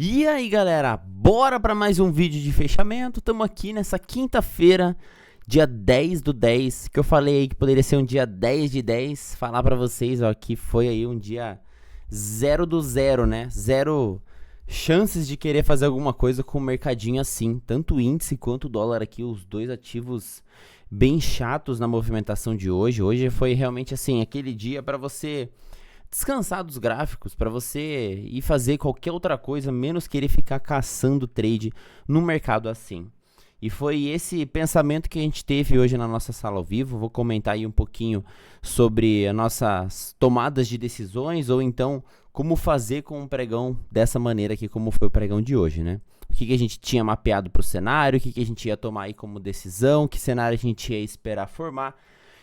E aí galera, bora para mais um vídeo de fechamento. Estamos aqui nessa quinta-feira, dia 10 do 10, que eu falei aí que poderia ser um dia 10 de 10. Falar para vocês, ó, que foi aí um dia 0 do 0, né? Zero chances de querer fazer alguma coisa com o mercadinho assim. Tanto o índice quanto o dólar aqui, os dois ativos bem chatos na movimentação de hoje. Hoje foi realmente assim, aquele dia para você descansar dos gráficos, para você ir fazer qualquer outra coisa, menos querer ficar caçando trade no mercado assim. E foi esse pensamento que a gente teve hoje na nossa sala ao vivo. Vou comentar aí um pouquinho sobre as nossas tomadas de decisões, ou então como fazer com um pregão dessa maneira aqui, como foi o pregão de hoje, né? O que a gente tinha mapeado para o cenário, o que a gente ia tomar aí como decisão, que cenário a gente ia esperar formar.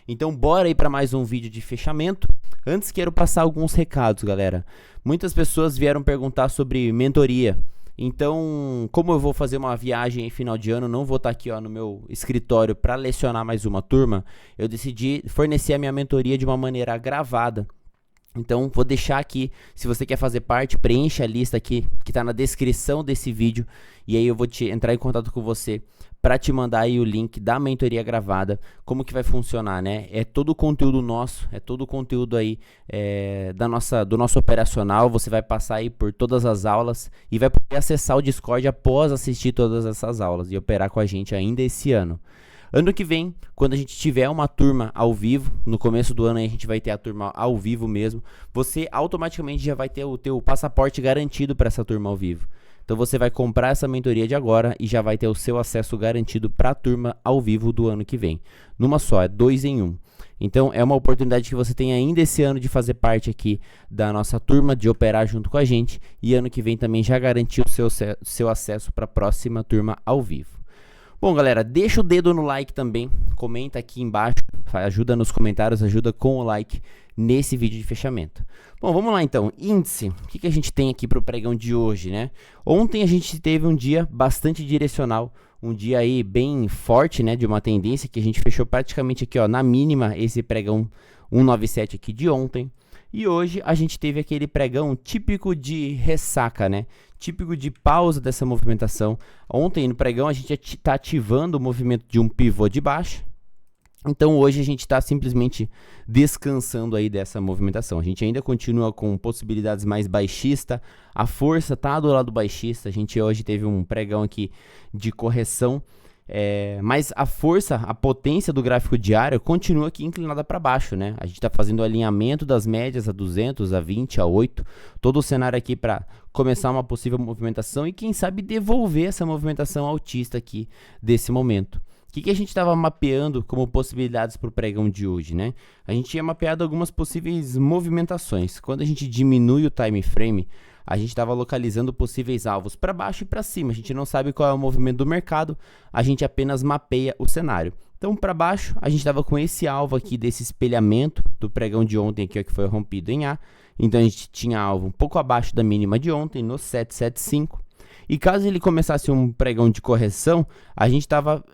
Então bora aí para mais um vídeo de fechamento. Antes quero passar alguns recados, galera. Muitas pessoas vieram perguntar sobre mentoria. Então, como eu vou fazer uma viagem em final de ano, não vou estar aqui no meu escritório para lecionar mais uma turma, eu decidi fornecer a minha mentoria de uma maneira gravada. Então, vou deixar aqui, se você quer fazer parte, preencha a lista aqui, que está na descrição desse vídeo, e aí eu vou entrar em contato com você para te mandar aí o link da mentoria gravada. Como que vai funcionar, né? É todo o conteúdo nosso, é todo o conteúdo aí do nosso operacional. Você vai passar aí por todas as aulas e vai poder acessar o Discord após assistir todas essas aulas e operar com a gente ainda esse ano. Ano que vem, quando a gente tiver uma turma ao vivo, no começo do ano aí a gente vai ter a turma ao vivo mesmo, você automaticamente já vai ter o teu passaporte garantido para essa turma ao vivo. Então você vai comprar essa mentoria de agora e já vai ter o seu acesso garantido para a turma ao vivo do ano que vem. Numa só, é 2 em 1. Então é uma oportunidade que você tem ainda esse ano de fazer parte aqui da nossa turma, de operar junto com a gente, e ano que vem também já garantir o seu acesso para a próxima turma ao vivo. Bom, galera, deixa o dedo no like também, comenta aqui embaixo, ajuda nos comentários, ajuda com o like nesse vídeo de fechamento. Bom, vamos lá então, índice, o que a gente tem aqui para o pregão de hoje, né? Ontem a gente teve um dia bastante direcional, um dia aí bem forte, né, de uma tendência que a gente fechou praticamente aqui, na mínima, esse pregão 197 aqui de ontem. E hoje a gente teve aquele pregão típico de ressaca, né? Típico de pausa dessa movimentação. Ontem no pregão a gente está ativando o movimento de um pivô de baixa. Então hoje a gente está simplesmente descansando aí dessa movimentação. A gente ainda continua com possibilidades mais baixista. A força está do lado baixista. A gente hoje teve um pregão aqui de correção. Mas a força, a potência do gráfico diário continua aqui inclinada para baixo, né? A gente está fazendo o alinhamento das médias a 200, a 20, a 8, todo o cenário aqui para começar uma possível movimentação e quem sabe devolver essa movimentação altista aqui desse momento. O que a gente estava mapeando como possibilidades para o pregão de hoje, né? A gente tinha mapeado algumas possíveis movimentações. Quando a gente diminui o time frame, a gente estava localizando possíveis alvos para baixo e para cima. A gente não sabe qual é o movimento do mercado, a gente apenas mapeia o cenário. Então, para baixo, a gente estava com esse alvo aqui desse espelhamento do pregão de ontem aqui, que foi rompido em A. Então, a gente tinha alvo um pouco abaixo da mínima de ontem, no 775. E caso ele começasse um pregão de correção, a gente estava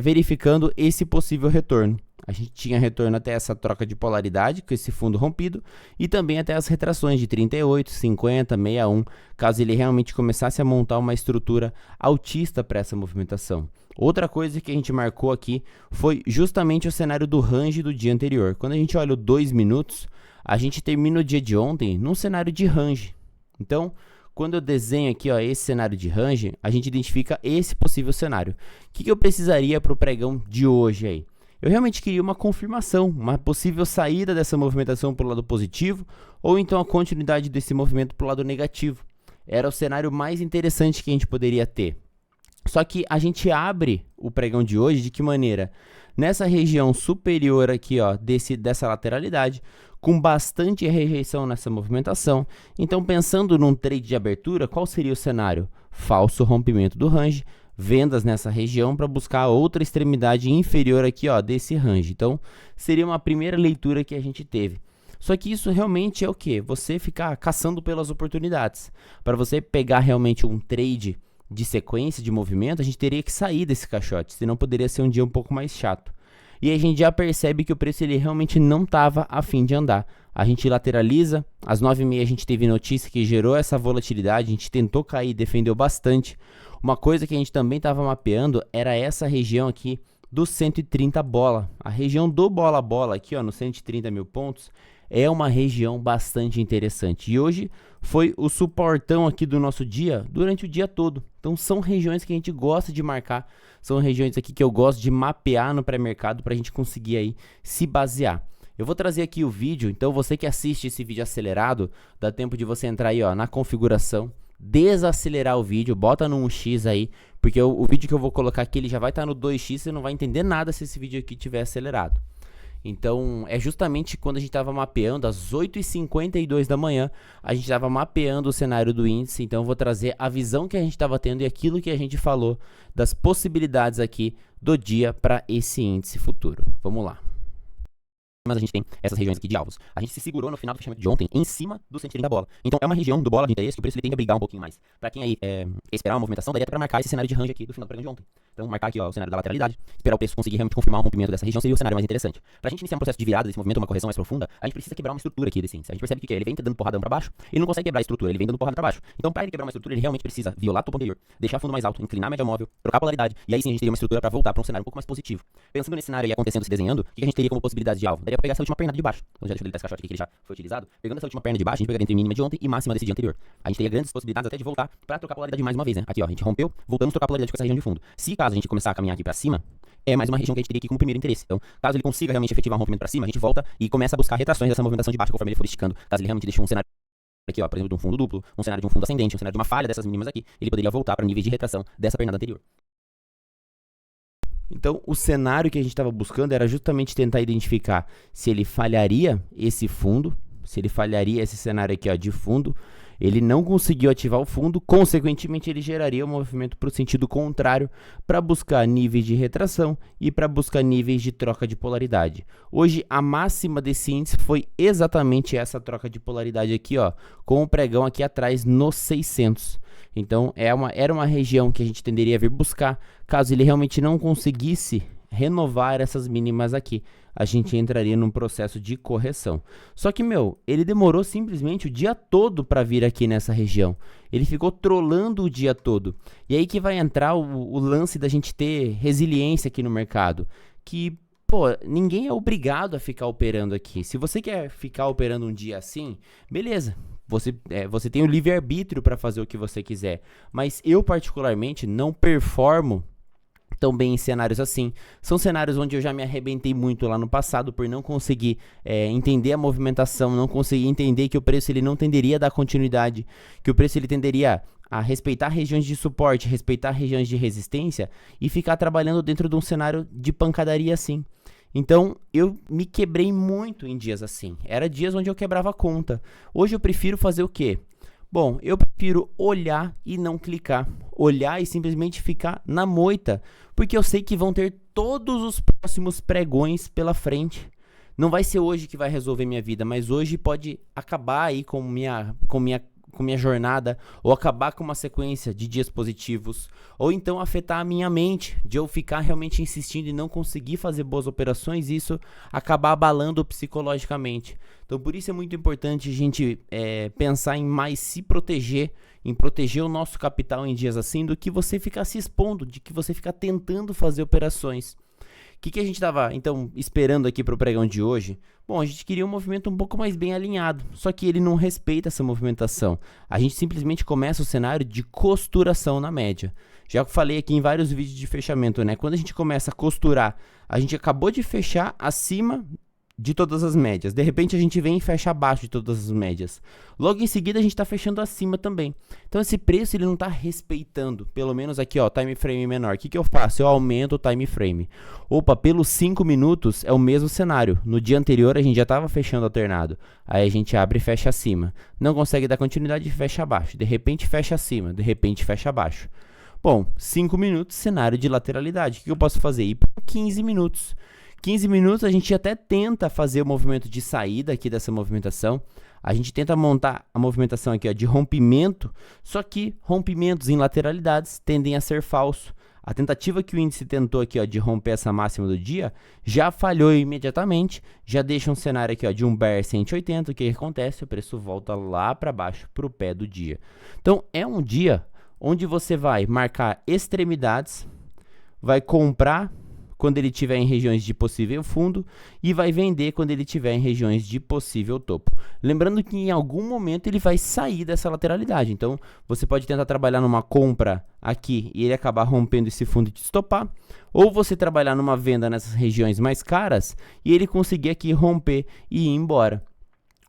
verificando esse possível retorno. A gente tinha retorno até essa troca de polaridade, com esse fundo rompido, e também até as retrações de 38, 50, 61, caso ele realmente começasse a montar uma estrutura altista para essa movimentação. Outra coisa que a gente marcou aqui foi justamente o cenário do range do dia anterior. Quando a gente olha o 2 minutos, a gente termina o dia de ontem num cenário de range. Então, quando eu desenho aqui esse cenário de range, a gente identifica esse possível cenário. O que eu precisaria para o pregão de hoje aí? Eu realmente queria uma confirmação, uma possível saída dessa movimentação para o lado positivo, ou então a continuidade desse movimento para o lado negativo. Era o cenário mais interessante que a gente poderia ter. Só que a gente abre o pregão de hoje de que maneira? Nessa região superior aqui, dessa lateralidade, com bastante rejeição nessa movimentação. Então, pensando num trade de abertura, qual seria o cenário? Falso rompimento do range, vendas nessa região para buscar outra extremidade inferior aqui, desse range. Então, seria uma primeira leitura que a gente teve. Só que isso realmente é o quê? Você ficar caçando pelas oportunidades. Para você pegar realmente um trade de sequência de movimento, a gente teria que sair desse caixote, senão poderia ser um dia um pouco mais chato. e a gente já percebe que o preço ele realmente não estava a fim de andar. A gente lateraliza, às 9h30 a gente teve notícia que gerou essa volatilidade, a gente tentou cair, defendeu bastante. Uma coisa que a gente também estava mapeando era essa região aqui do 130 bola. A região do bola-bola aqui, ó, no 130 mil pontos, é uma região bastante interessante. E hoje foi o suportão aqui do nosso dia durante o dia todo. Então são regiões que a gente gosta de marcar, são regiões aqui que eu gosto de mapear no pré-mercado para a gente conseguir aí se basear. Eu vou trazer aqui o vídeo, então você que assiste esse vídeo acelerado, dá tempo de você entrar aí ó, na configuração, desacelerar o vídeo, bota no 1x aí, porque o vídeo que eu vou colocar aqui ele já vai estar no 2x, você não vai entender nada se esse vídeo aqui estiver acelerado. Então, é justamente quando a gente estava mapeando, às 8h52 da manhã, a gente estava mapeando o cenário do índice. Então, eu vou trazer a visão que a gente estava tendo e aquilo que a gente falou das possibilidades aqui do dia para esse índice futuro. Vamos lá. Mas a gente tem essas regiões aqui de alvos. A gente se segurou no final do fechamento de ontem em cima do 130 da bola. Então é uma região do bola de interesse que o preço ele tende a brigar um pouquinho mais. Pra quem aí esperar uma movimentação, daria até pra marcar esse cenário de range aqui do final do pregão de ontem. Então marcar aqui ó, o cenário da lateralidade, esperar o preço conseguir realmente confirmar o rompimento dessa região seria o cenário mais interessante. Pra gente iniciar um processo de virada desse movimento, uma correção mais profunda, a gente precisa quebrar uma estrutura aqui desse índice. A gente percebe que ele vem dando porradão pra baixo e não consegue quebrar a estrutura, ele vem dando porrada pra baixo. Então pra ele quebrar uma estrutura, ele realmente precisa violar o topo anterior, deixar fundo mais alto, inclinar a média móvel, trocar a polaridade, e aí sim a gente teria uma estrutura pra voltar pra um cenário um pouco mais positivo. Pensando nesse cenário aí acontecendo, se desenhando, o que a gente teria como possibilidade de alvo? Daria pra pegar essa última perna de baixo. Então já deixa eu deletar esse caixote aqui que ele já foi utilizado. Pegando essa última perna de baixo, a gente pegaria entre mínima de ontem e máxima desse dia anterior. A gente teria grandes possibilidades até de voltar pra trocar a polaridade mais uma vez, né? Aqui ó, a gente rompeu, voltamos a trocar a polaridade com essa região de fundo. Se caso a gente começar a caminhar aqui pra cima, é mais uma região que a gente teria aqui como primeiro interesse. Então, caso ele consiga realmente efetivar um rompimento pra cima, a gente volta e começa a buscar retrações dessa movimentação de baixo conforme ele for esticando. Caso ele realmente deixe um cenário aqui ó, por exemplo, de um fundo duplo, um cenário de um fundo ascendente, um cenário de uma falha dessas mínimas aqui, ele poderia voltar para níveis de retração dessa pernada anterior. Então, o cenário que a gente estava buscando era justamente tentar identificar se ele falharia esse fundo, se ele falharia esse cenário aqui ó, de fundo, ele não conseguiu ativar o fundo, consequentemente ele geraria um movimento para o sentido contrário para buscar níveis de retração e para buscar níveis de troca de polaridade. Hoje a máxima desse índice foi exatamente essa troca de polaridade aqui, ó, com o pregão aqui atrás nos 600. Então era uma região que a gente tenderia a vir buscar, caso ele realmente não conseguisse renovar essas mínimas aqui, a gente entraria num processo de correção. Só que, ele demorou simplesmente o dia todo para vir aqui nessa região. Ele ficou trolando o dia todo. E aí que vai entrar o lance da gente ter resiliência aqui no mercado. Que, ninguém é obrigado a ficar operando aqui. Se você quer ficar operando um dia assim, beleza. Você tem o livre-arbítrio para fazer o que você quiser. Mas eu, particularmente, não performo tão bem em cenários assim. São cenários onde eu já me arrebentei muito lá no passado por não conseguir entender a movimentação, não conseguir entender que o preço ele não tenderia a dar continuidade, que o preço ele tenderia a respeitar regiões de suporte, respeitar regiões de resistência e ficar trabalhando dentro de um cenário de pancadaria assim. Então, eu me quebrei muito em dias assim. Era dias onde eu quebrava a conta. Hoje eu prefiro fazer o quê? Bom, eu prefiro olhar e não clicar. Olhar e simplesmente ficar na moita. Porque eu sei que vão ter todos os próximos pregões pela frente. Não vai ser hoje que vai resolver minha vida, mas hoje pode acabar aí com minha jornada, ou acabar com uma sequência de dias positivos, ou então afetar a minha mente, de eu ficar realmente insistindo e não conseguir fazer boas operações, e isso acabar abalando psicologicamente. Então por isso é muito importante a gente pensar em mais se proteger, em proteger o nosso capital em dias assim, do que você ficar se expondo, de que você ficar tentando fazer operações. O que a gente estava, então, esperando aqui para o pregão de hoje? Bom, a gente queria um movimento um pouco mais bem alinhado, só que ele não respeita essa movimentação. A gente simplesmente começa o cenário de costuração na média. Já falei aqui em vários vídeos de fechamento, né? Quando a gente começa a costurar, a gente acabou de fechar acima de todas as médias. De repente a gente vem e fecha abaixo de todas as médias. Logo em seguida a gente está fechando acima também. Então esse preço ele não está respeitando. Pelo menos aqui, ó, time frame menor. O que eu faço? Eu aumento o time frame. Opa, pelos 5 minutos é o mesmo cenário. No dia anterior a gente já estava fechando alternado. Aí a gente abre e fecha acima. Não consegue dar continuidade e fecha abaixo. De repente fecha acima. De repente fecha abaixo. Bom, 5 minutos, cenário de lateralidade. O que eu posso fazer? Ir para 15 minutos. 15 minutos a gente até tenta fazer o movimento de saída aqui dessa movimentação. A gente tenta montar a movimentação aqui ó, de rompimento, só que rompimentos em lateralidades tendem a ser falso. A tentativa que o índice tentou aqui, ó, de romper essa máxima do dia, já falhou imediatamente, já deixa um cenário aqui, ó, de um bear 180, o que acontece? O preço volta lá para baixo, para o pé do dia. Então, é um dia onde você vai marcar extremidades, vai comprar quando ele estiver em regiões de possível fundo e vai vender quando ele estiver em regiões de possível topo. Lembrando que em algum momento ele vai sair dessa lateralidade, então você pode tentar trabalhar numa compra aqui e ele acabar rompendo esse fundo e te estopar, ou você trabalhar numa venda nessas regiões mais caras e ele conseguir aqui romper e ir embora.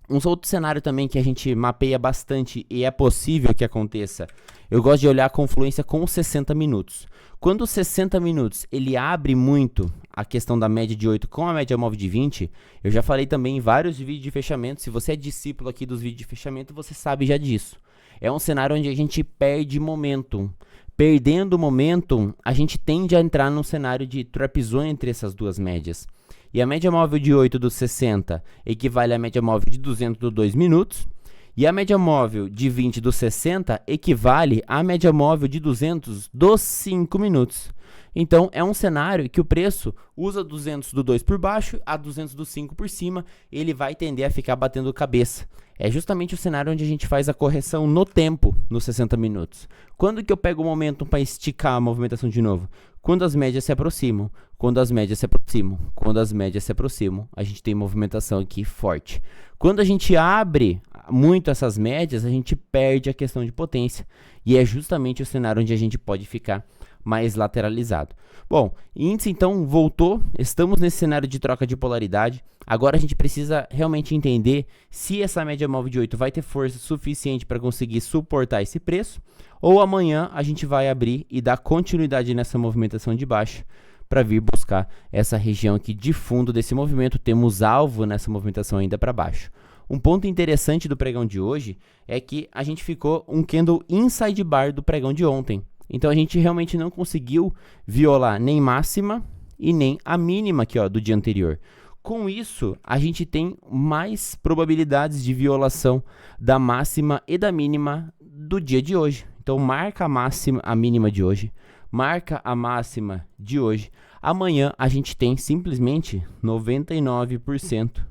Um outro cenário também que a gente mapeia bastante e é possível que aconteça, eu gosto de olhar a confluência com os 60 minutos. Quando os 60 minutos ele abre muito a questão da média de 8 com a média móvel de 20, eu já falei também em vários vídeos de fechamento, se você é discípulo aqui dos vídeos de fechamento, você sabe já disso. É um cenário onde a gente perde momentum. Perdendo o momentum, a gente tende a entrar num cenário de trapezão entre essas duas médias. E a média móvel de 8 dos 60 equivale à média móvel de 200 dos 2 minutos. E a média móvel de 20 dos 60 equivale à média móvel de 200 dos 5 minutos. Então, é um cenário que o preço usa 200 do 2 por baixo, a 200 do 5 por cima, ele vai tender a ficar batendo cabeça. É justamente o cenário onde a gente faz a correção no tempo, nos 60 minutos. Quando que eu pego o momento para esticar a movimentação de novo? Quando as médias se aproximam, quando as médias se aproximam, quando as médias se aproximam, a gente tem movimentação aqui forte. Quando a gente abre muito essas médias, a gente perde a questão de potência e é justamente o cenário onde a gente pode ficar mais lateralizado. Bom, índice então voltou, estamos nesse cenário de troca de polaridade, agora a gente precisa realmente entender se essa média móvel de 8 vai ter força suficiente para conseguir suportar esse preço, ou amanhã a gente vai abrir e dar continuidade nessa movimentação de baixa para vir buscar essa região aqui de fundo desse movimento, temos alvo nessa movimentação ainda para baixo. Um ponto interessante do pregão de hoje é que a gente ficou um candle inside bar do pregão de ontem. Então a gente realmente não conseguiu violar nem máxima e nem a mínima aqui, ó, do dia anterior. Com isso, a gente tem mais probabilidades de violação da máxima e da mínima do dia de hoje. Então marca a máxima, a mínima de hoje, marca a máxima de hoje. Amanhã a gente tem simplesmente 99%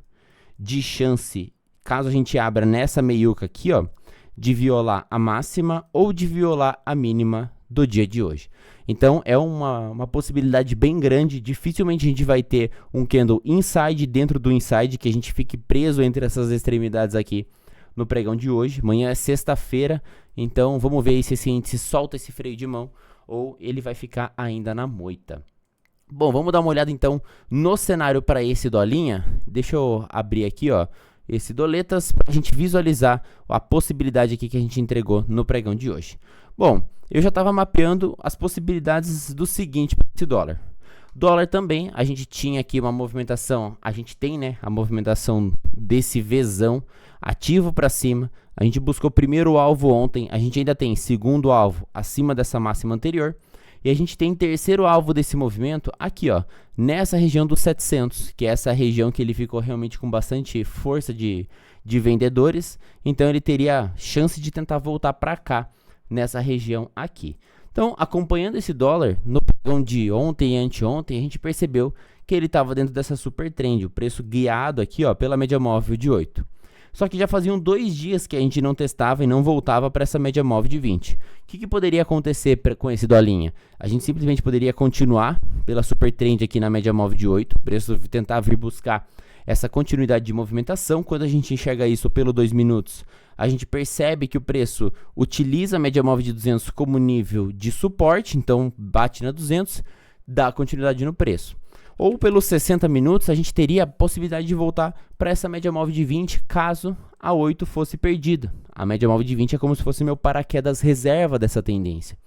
de chance, caso a gente abra nessa meiuca aqui, ó, de violar a máxima ou de violar a mínima do dia de hoje. Então é uma possibilidade bem grande, dificilmente a gente vai ter um candle inside dentro do inside, que a gente fique preso entre essas extremidades aqui no pregão de hoje. Amanhã é sexta-feira, então vamos ver se esse índice solta esse freio de mão ou ele vai ficar ainda na moita. Bom, vamos dar uma olhada então no cenário para esse dolinha. Deixa eu abrir aqui, ó, esse doletas para a gente visualizar a possibilidade aqui que a gente entregou no pregão de hoje. Bom, eu já estava mapeando as possibilidades do seguinte para esse dólar. Dólar também, a gente tinha aqui uma movimentação, a gente tem, né, a movimentação desse Vzão ativo para cima. A gente buscou primeiro alvo ontem, a gente ainda tem segundo alvo acima dessa máxima anterior. E a gente tem terceiro alvo desse movimento aqui, ó, nessa região dos 700, que é essa região que ele ficou realmente com bastante força de vendedores. Então ele teria chance de tentar voltar para cá, nessa região aqui. Então, acompanhando esse dólar, no pregão de ontem e anteontem, a gente percebeu que ele estava dentro dessa super trend, o preço guiado aqui, ó, pela média móvel de 8. Só que já faziam 2 dias que a gente não testava e não voltava para essa média móvel de 20. O que poderia acontecer com esse dolinha? A gente simplesmente poderia continuar pela super trend aqui na média móvel de 8, o preço tentar vir buscar essa continuidade de movimentação. Quando a gente enxerga isso pelo 2 minutos, a gente percebe que o preço utiliza a média móvel de 200 como nível de suporte, então bate na 200, dá continuidade no preço. Ou pelos 60 minutos, a gente teria a possibilidade de voltar para essa média móvel de 20, caso a 8 fosse perdida. A média móvel de 20 é como se fosse meu paraquedas reserva dessa tendência.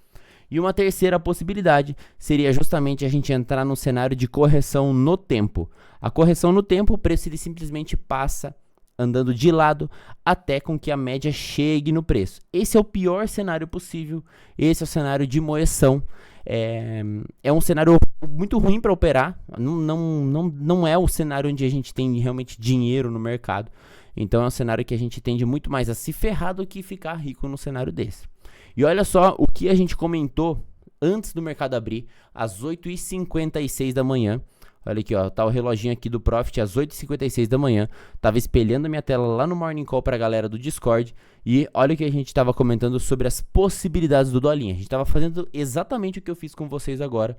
E uma terceira possibilidade seria justamente a gente entrar num cenário de correção no tempo. A correção no tempo, o preço ele simplesmente passa andando de lado até com que a média chegue no preço. Esse é o pior cenário possível, esse é o cenário de moeção. É um cenário muito ruim para operar, não é o cenário onde a gente tem realmente dinheiro no mercado. Então é um cenário que a gente tende muito mais a se ferrar do que ficar rico no cenário desse. E olha só o que a gente comentou antes do mercado abrir, às 8h56 da manhã. Olha aqui, ó, tá o reloginho aqui do Profit às 8h56 da manhã. Tava espelhando a minha tela lá no Morning Call pra galera do Discord. E olha o que a gente tava comentando sobre as possibilidades do Dolinha. A gente tava fazendo exatamente o que eu fiz com vocês agora.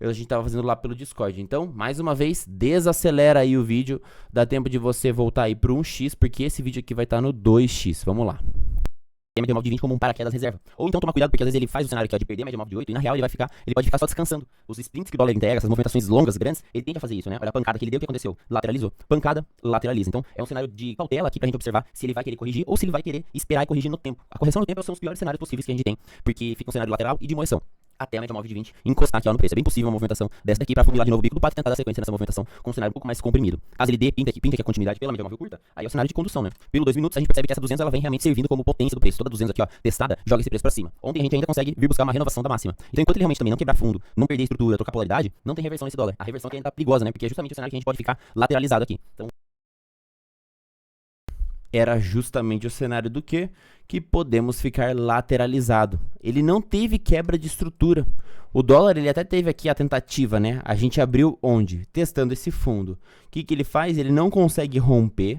A gente tava fazendo lá pelo Discord. Então, mais uma vez, desacelera aí o vídeo. Dá tempo de você voltar aí pro 1x, porque esse vídeo aqui vai estar no 2x. Vamos lá. A média móvel de 20 como um paraquedas reserva. Ou então tomar cuidado, porque às vezes ele faz o cenário aqui, ó, de perder a média móvel de 8 e na real ele pode ficar só descansando. Os sprints que o dólar entrega, essas movimentações longas, grandes, ele tende a fazer isso, né? Olha a pancada que ele deu, o que aconteceu? Lateralizou. Pancada, lateraliza. Então é um cenário de cautela aqui pra gente observar se ele vai querer corrigir ou se ele vai querer esperar e corrigir no tempo. A correção no tempo são os piores cenários possíveis que a gente tem, porque fica um cenário lateral e de moeção. Até a média móvel de 20 encostar aqui, ó, no preço. É bem possível uma movimentação dessa daqui pra funilar de novo o bico do pato e tentar dar sequência nessa movimentação com um cenário um pouco mais comprimido. As LD pinta aqui a continuidade pela média móvel curta, aí é o cenário de condução, né? Pelo 2 minutos a gente percebe que essa 200 ela vem realmente servindo como potência do preço. Toda 200 aqui, ó, testada, joga esse preço pra cima. Ontem a gente ainda consegue vir buscar uma renovação da máxima. Então enquanto ele realmente também não quebrar fundo, não perder estrutura, trocar polaridade, não tem reversão nesse dólar. A reversão aqui ainda tá perigosa, né? Porque é justamente o cenário que a gente pode ficar lateralizado aqui. Então era justamente o cenário do que podemos ficar lateralizado. Ele não teve quebra de estrutura. O dólar, ele até teve aqui a tentativa, né? A gente abriu onde? Testando esse fundo. O que ele faz? Ele não consegue romper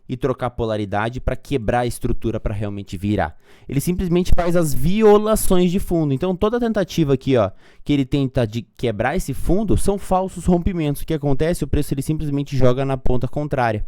e trocar polaridade para quebrar a estrutura para realmente virar. Ele simplesmente faz as violações de fundo. Então toda tentativa aqui, ó, que ele tenta de quebrar esse fundo são falsos rompimentos. O que acontece? O preço ele simplesmente joga na ponta contrária.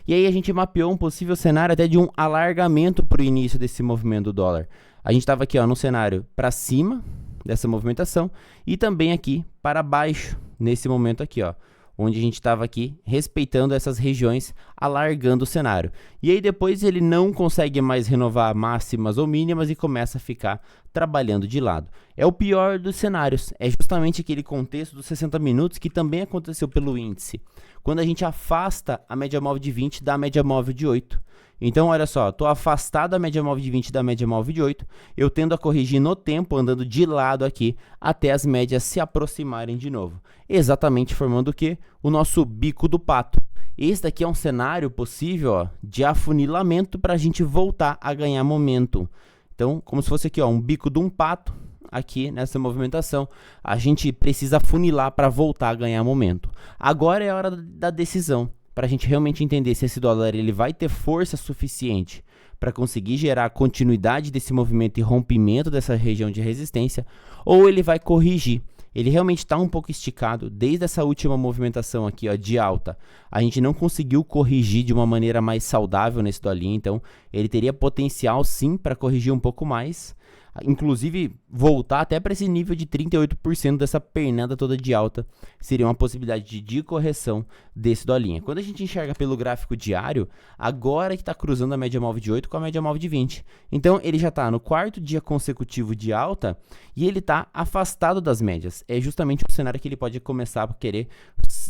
E aí a gente mapeou um possível cenário até de um alargamento para o início desse movimento do dólar. A gente estava aqui, ó, no cenário para cima dessa movimentação e também aqui para baixo nesse momento aqui, ó, onde a gente estava aqui respeitando essas regiões, alargando o cenário. E aí depois ele não consegue mais renovar máximas ou mínimas e começa a ficar trabalhando de lado. É o pior dos cenários, é justamente aquele contexto dos 60 minutos que também aconteceu pelo índice, quando a gente afasta a média móvel de 20 da média móvel de 8. Então, olha só, estou afastado da média móvel de 20 da média móvel de 8, eu tendo a corrigir no tempo, andando de lado aqui, até as médias se aproximarem de novo. Exatamente formando o quê? O nosso bico do pato. Esse daqui é um cenário possível, ó, de afunilamento para a gente voltar a ganhar momento. Então, como se fosse aqui, ó, um bico de um pato, aqui nessa movimentação, a gente precisa afunilar para voltar a ganhar momento. Agora é a hora da decisão, para a gente realmente entender se esse dólar ele vai ter força suficiente para conseguir gerar continuidade desse movimento e rompimento dessa região de resistência, ou ele vai corrigir. Ele realmente está um pouco esticado, desde essa última movimentação aqui, ó, de alta. A gente não conseguiu corrigir de uma maneira mais saudável nesse dolinho, então ele teria potencial sim para corrigir um pouco mais. Inclusive, voltar até para esse nível de 38% dessa pernada toda de alta seria uma possibilidade de correção desse dolinha. Quando a gente enxerga pelo gráfico diário, agora que está cruzando a média móvel de 8 com a média móvel de 20. Então, ele já está no 4º dia consecutivo de alta e ele está afastado das médias. É justamente o cenário que ele pode começar a querer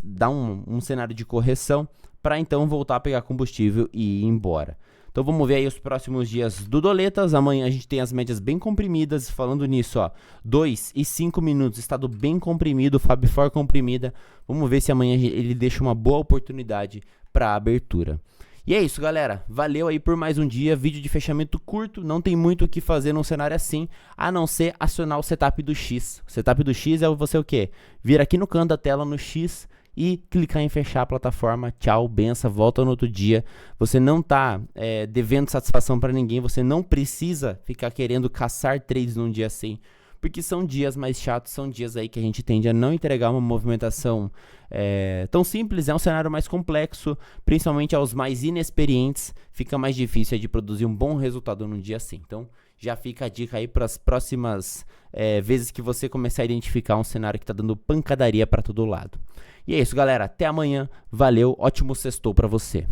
dar um cenário de correção para então voltar a pegar combustível e ir embora. Então vamos ver aí os próximos dias do Doletas. Amanhã a gente tem as médias bem comprimidas. Falando nisso, ó, 2 e 5 minutos, estado bem comprimido, Fab 4 comprimida. Vamos ver se amanhã ele deixa uma boa oportunidade para a abertura. E é isso, galera. Valeu aí por mais um dia. Vídeo de fechamento curto. Não tem muito o que fazer num cenário assim, a não ser acionar o setup do X. O setup do X é você o quê? Vir aqui no canto da tela no X e clicar em fechar a plataforma. Tchau, benção, volta no outro dia. Você não tá devendo satisfação para ninguém, você não precisa ficar querendo caçar trades num dia assim, porque são dias mais chatos, são dias aí que a gente tende a não entregar uma movimentação tão simples, é um cenário mais complexo, principalmente aos mais inexperientes, fica mais difícil de produzir um bom resultado num dia assim. Então, já fica a dica aí para as próximas vezes que você começar a identificar um cenário que está dando pancadaria para todo lado. E é isso, galera. Até amanhã. Valeu. Ótimo sextou para você.